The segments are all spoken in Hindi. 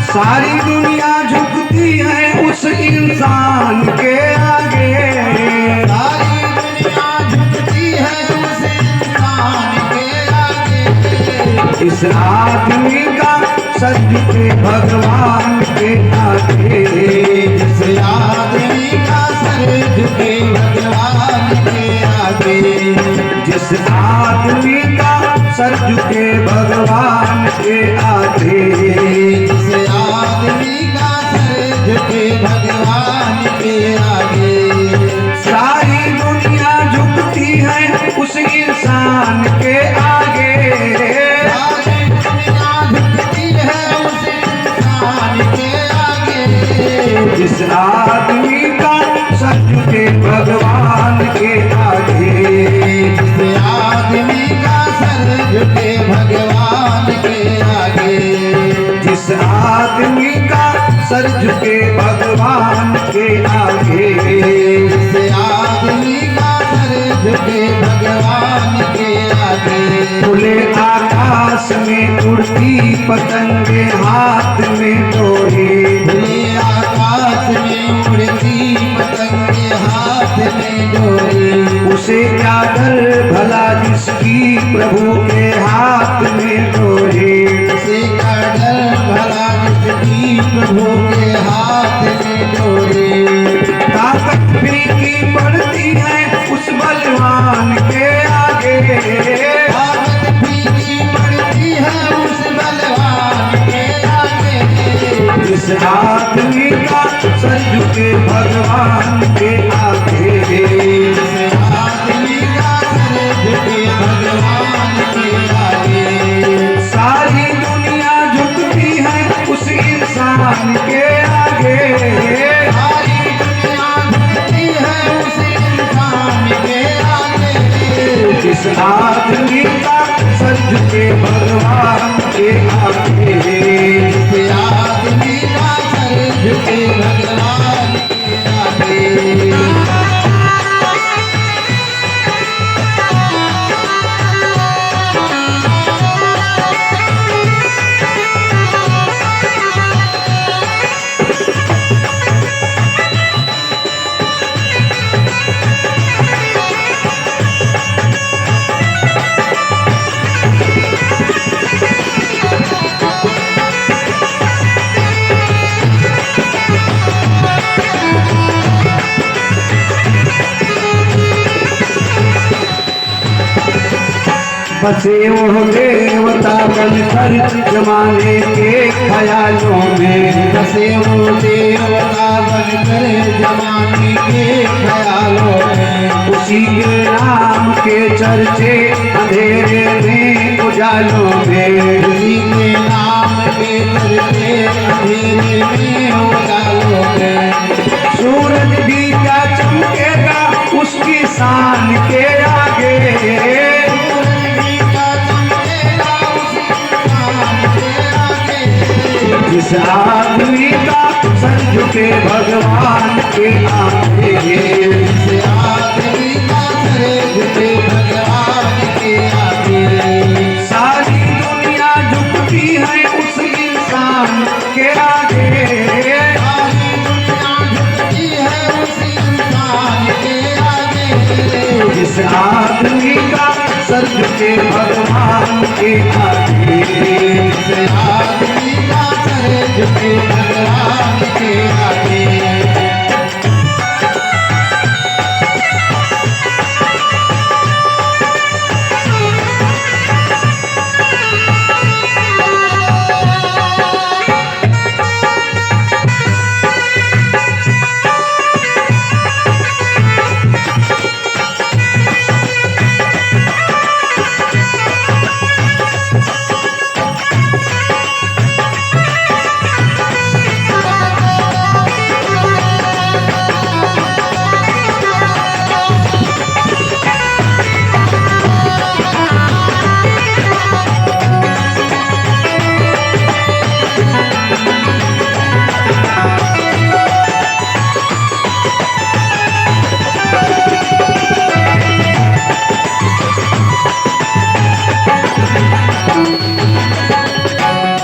सारी दुनिया झुकती है उस इंसान के आगे। सारी दुनिया झुकती है उस इंसान के आगे। इस आदमी का सर झुके भगवान के आगे। इस आदमी का सर झुके भगवान के आगे। जिस आदमी का सर झुके भगवान के आगे। जिस आदमी का सर झुके भगवान के आगे। सारी दुनिया झुकती है उस इंसान के आगे। सारी दुनिया झुकती है उस इंसान के आगे। जिस आदमी का सर झुके भगवान के आगे। जिस आदमी का सर झुके भगवान के आगे। जिस आदमी का सर झुके भगवान के आगे। जिस आदमी का सर झुके भगवान के आगे। खुले आकाश में उड़ती पतंगे हाथ में डोरी। खुले आकाश में उड़ती पतंगे हाथ में डोरी। उसे क्या डर भला जिसकी प्रभु के हाथ में डोरी। उसे क्या डर भला जिसकी प्रभु के हाथ में डोरी। ताकत फीकी पड़ती है उस बलवान के आगे। ताकत फीकी पड़ती है उस बलवान के आगे। जिस आदमी का सर झुके भगवान के आगे। जिस आदमी का सर झुके भगवान के आगे। सारी दुनिया झुकती है उस इंसान के आगे। सारी दुनिया झुकती है उस इंसान के आगे। जिस आदमी का सर झुके भगवान के आगे। जिस आदमी का सर झुके भगवान के आगे। बसे वो देवता बनकर जमाने के ख्यालों में। बसे वो देवता बनकर जमाने के ख्यालों में। उसी के नाम के चर्चे अंधेरे में उजालों में। उसी के नाम के चर्चे अंधेरे में उजालों में। सूरज भी क्या चमकेगा उसकी शान के आगे। जिस आदमी का सर झुके भगवान के आगे। जिस आदमी का सर झुके भगवान के आगे। सारी दुनिया झुकती है उस इंसान के आगे। सारी दुनिया झुकती है उस इंसान के आगे। जिस आदमी का सर झुके भगवान के आगे। जिस आदमी का सर झुके भगवान के आगे।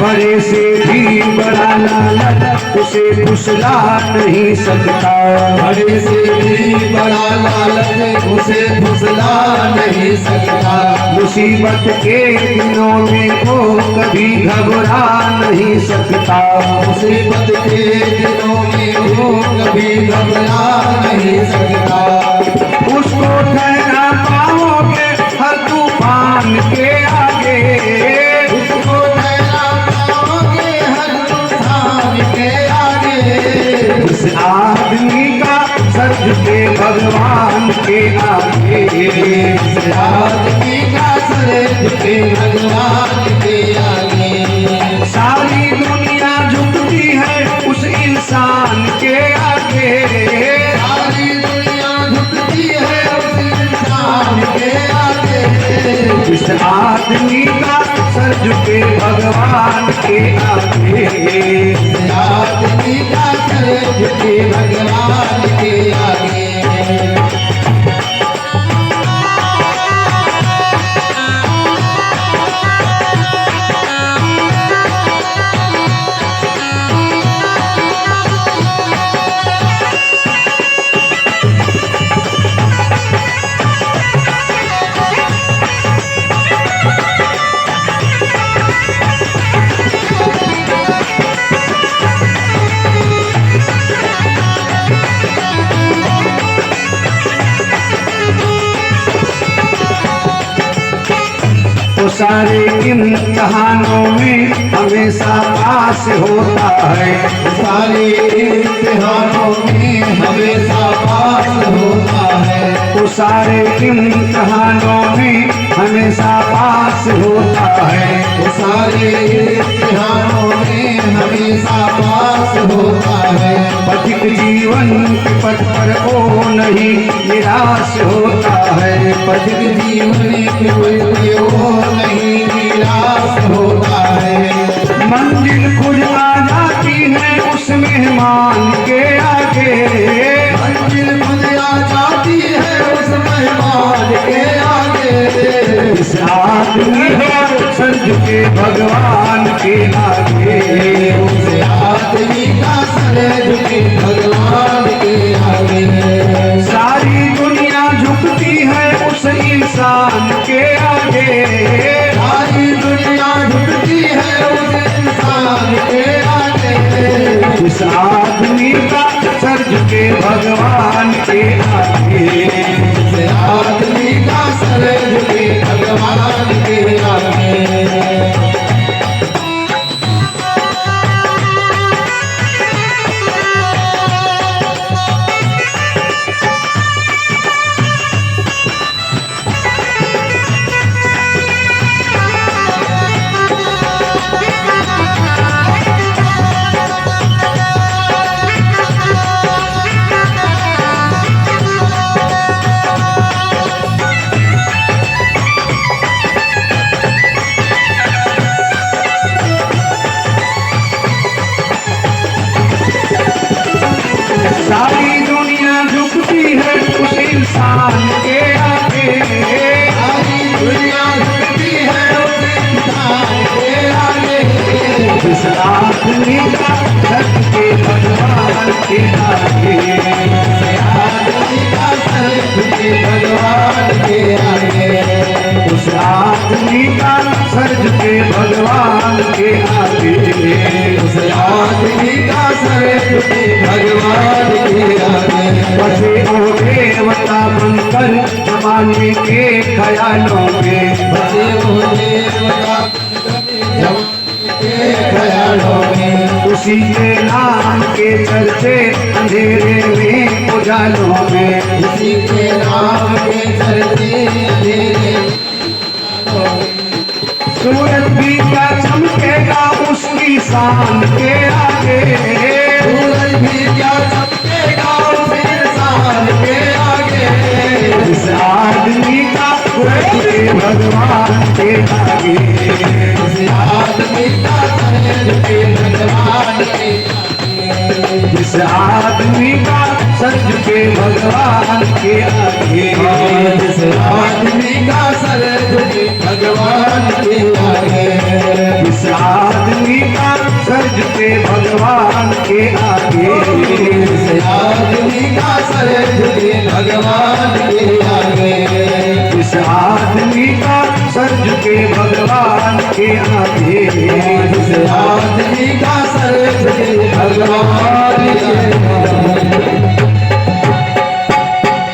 बड़े से भी बड़ा लालच उसे फुसला नहीं सकता। बड़े से भी बड़ा लालच उसे फुसला नहीं सकता। मुसीबत के दिनों में वो कभी घबरा नहीं सकता। मुसीबत के दिनों में वो कभी घबरा नहीं सकता। उसको ठहरा पाओगे हर तूफान के आगे। उसको ठहरा पाओगे हर तूफान के आगे। इस आदमी का सर झुके भगवान के आगे। इस आदमी का सर झुके भगवान के आगे। सारी दुनिया झुकती है उस इंसान के आगे। सारी दुनिया झुकती है उस इंसान के आगे। इस आदमी का सर झुके भगवान के आगे। इस आदमी का सर झुके भगवान के आगे। तो सारे इम्तिहानों में हमेशा पास होता है। सारे इम्तिहानों में हमेशा पास होता है। तो सारे इम्तिहानों में हमेशा पास होता है। वो सारे इम्तिहानों में हमेशा पास होता है। पथिक जीवन के पथ पर वो नहीं निराश होता है। पथिक जीवन के वो नहीं निराश होता है। मंजिल खुद आ जाती है उस मेहमान के आगे। मंजिल खुद आ जाती है उस मेहमान के आगे। इस आदमी का सर झुके भगवान के आगे। उस आदमी का सर झुके भगवान के आगे। सारी दुनिया झुकती है उस इंसान के आगे। सारी दुनिया झुकती है उस इंसान के आगे। इस आदमी का सर झुके भगवान के आगे। उस आदमी का सर झुके भगवान के आगे। सारी दुनिया झुकती है उस इंसान के आगे। सारी दुनिया झुकती है उस इंसान के आगे। इस आदमी का सर झुके भगवान के आगे। आदमी का सर झुके भगवान के आगे। उस आदमी का सर झुके भगवान के आगे। उस आदमी का सर झुके भगवान के आगे। बसे वो देवता बनकर जमाने के ख्यालों में। बसे वो देवता जवानी के ख्यालों में। उसी के नाम के चलते अंधेरे में उजालों में। उसी के नाम के चलते अंधेरे सूरज भी क्या चमकेगा उसकी शान के आगे। सूरज भी क्या चमकेगा उस इंसान के आगे। इस आदमी का सर झुके भगवान के आगे। इस आदमी का सर झुके भगवान के आगे। इस आदमी का सर झुके भगवान के आगे। इस आदमी का सर झुके भगवान के आगे। इस आदमी का सर झुके भगवान के आगे, जिस आदमी का सर झुके भगवान के आगे, जिस आदमी का सर झुके भगवान के आगे, जिस आदमी का